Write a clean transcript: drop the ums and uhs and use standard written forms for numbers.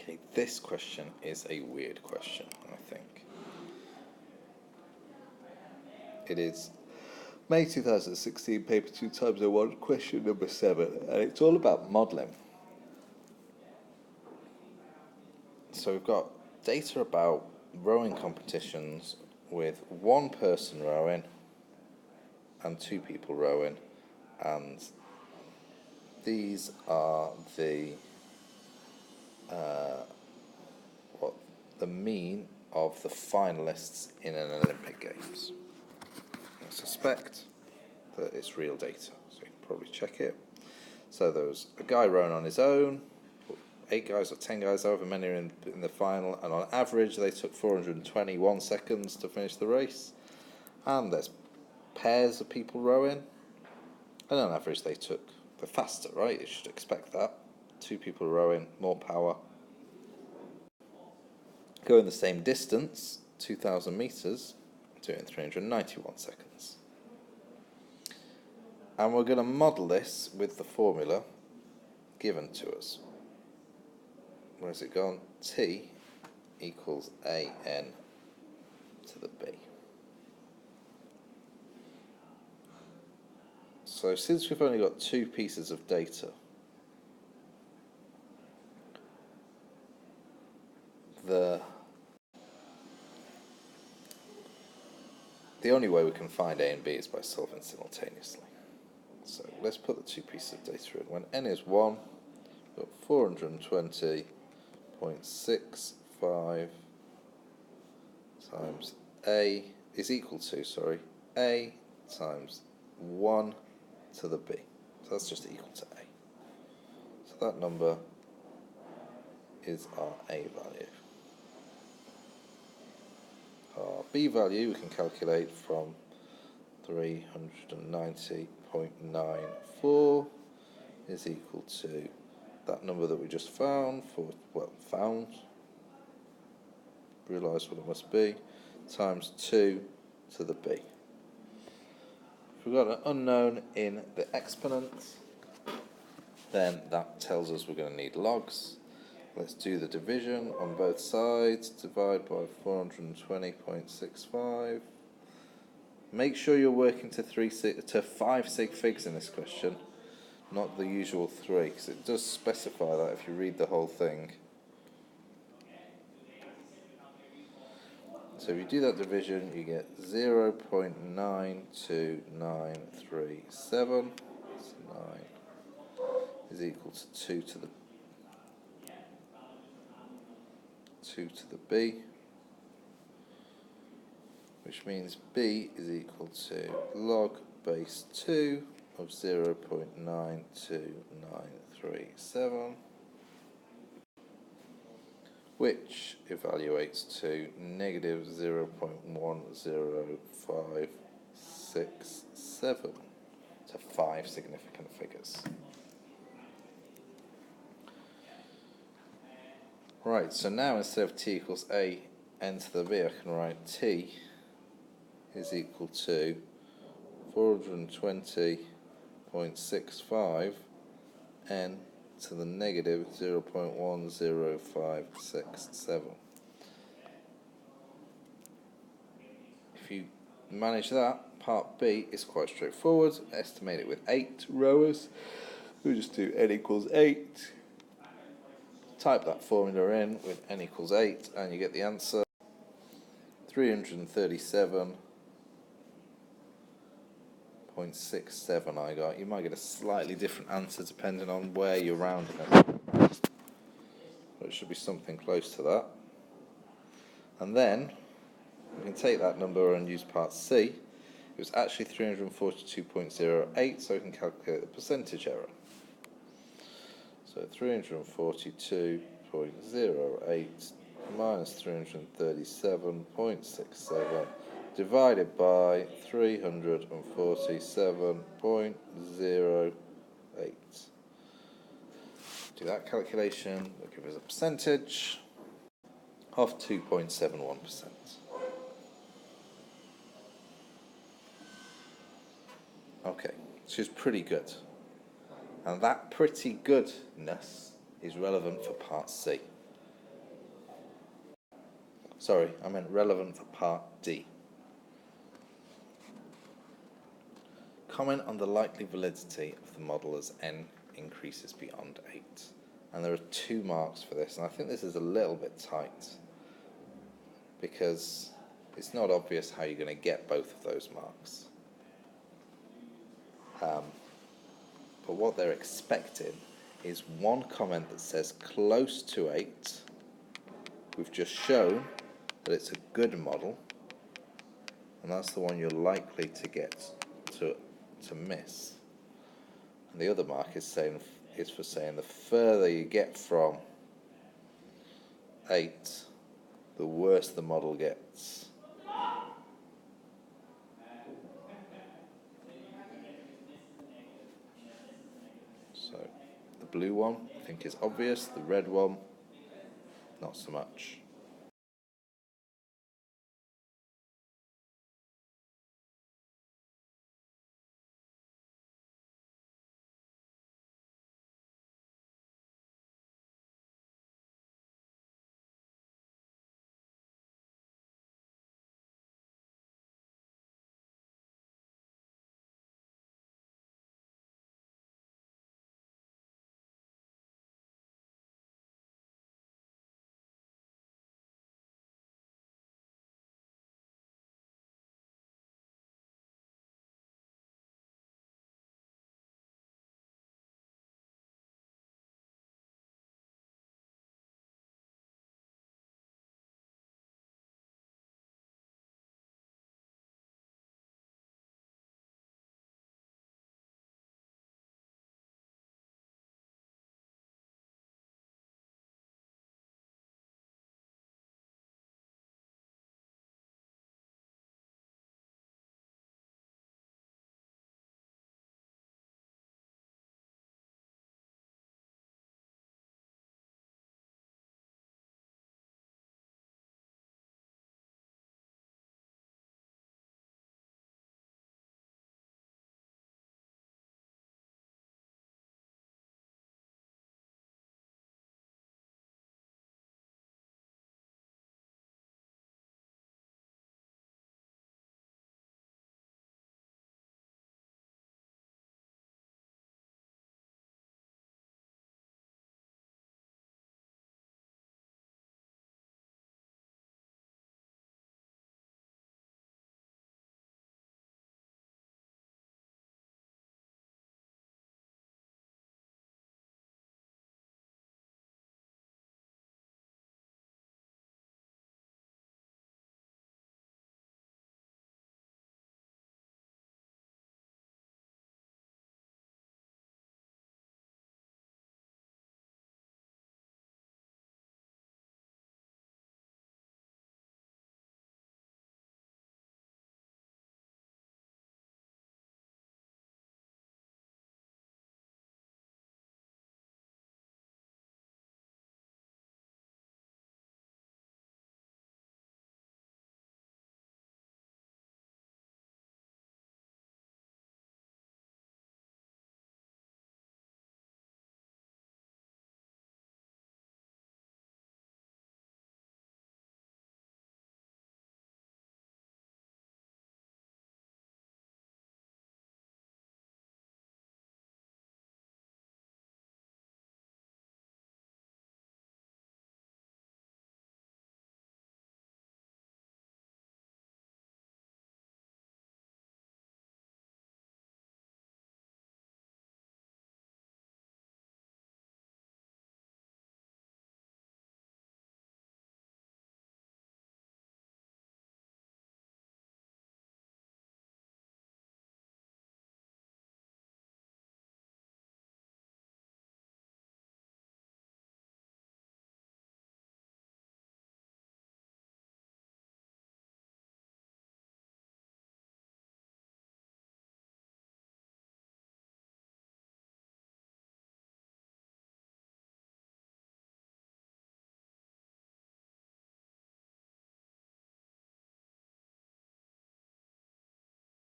Okay, this question is a weird question, I think. It is May 2016, paper 2x01, question number 7, and it's all about modelling. So we've got data about rowing competitions with one person rowing and 2 people rowing, and these are the the mean of the finalists in an Olympic Games. I suspect that it's real data, so you can probably check it. So there was a guy rowing on his own, 8 guys or 10 guys, however many are in the final, and on average they took 421 seconds to finish the race. And there's pairs of people rowing, and on average they took the faster, right? You should expect that. 2 people rowing, more power. Going the same distance, 2,000 metres, doing 391 seconds. And we're going to model this with the formula given to us. Where's it gone? T equals AN to the B. So since we've only got 2 pieces of data, the only way we can find A and B is by solving simultaneously. So let's put the 2 pieces of data in. When n is 1, we've got 420.65 times A is equal to, A times 1 to the B. So that's just equal to A. So that number is our A value. Our B value we can calculate from 390.94 is equal to that number that we just realised what it must be, times 2 to the B. If we've got an unknown in the exponent, then that tells us we're going to need logs. Let's do the division on both sides. Divide by 420.65. Make sure you're working to 5 sig figs in this question, not the usual 3, because it does specify that if you read the whole thing. So if you do that division, you get 0.92937. So 9 is equal to 2 to the B, which means B is equal to log base 2 of 0.92937, which evaluates to negative 0.10567, to 5 significant figures. Right, so now instead of t equals a n to the b, I can write t is equal to 420.65 n to the negative 0.10567. If you manage that, part B is quite straightforward. Estimate it with 8 rowers. We'll just do n equals 8. Type that formula in with n equals 8 and you get the answer 337.67 I got. You might get a slightly different answer depending on where you're rounding it. But it should be something close to that. And then we can take that number and use part C. It was actually 342.08, so we can calculate the percentage error. So 342.08 minus 337.67 divided by 347.08. Do that calculation, will give us a percentage of 2.71%. Okay, which is pretty good. And that pretty goodness is relevant for part C. Sorry, I meant relevant for part D. Comment on the likely validity of the model as n increases beyond 8. And there are 2 marks for this, and I think this is a little bit tight because it's not obvious how you're going to get both of those marks. But what they're expecting is one comment that says close to 8. We've just shown that it's a good model, and that's the one you're likely to get to miss. And the other mark is for saying the further you get from 8, the worse the model gets. So the blue one I think is obvious, the red one not so much.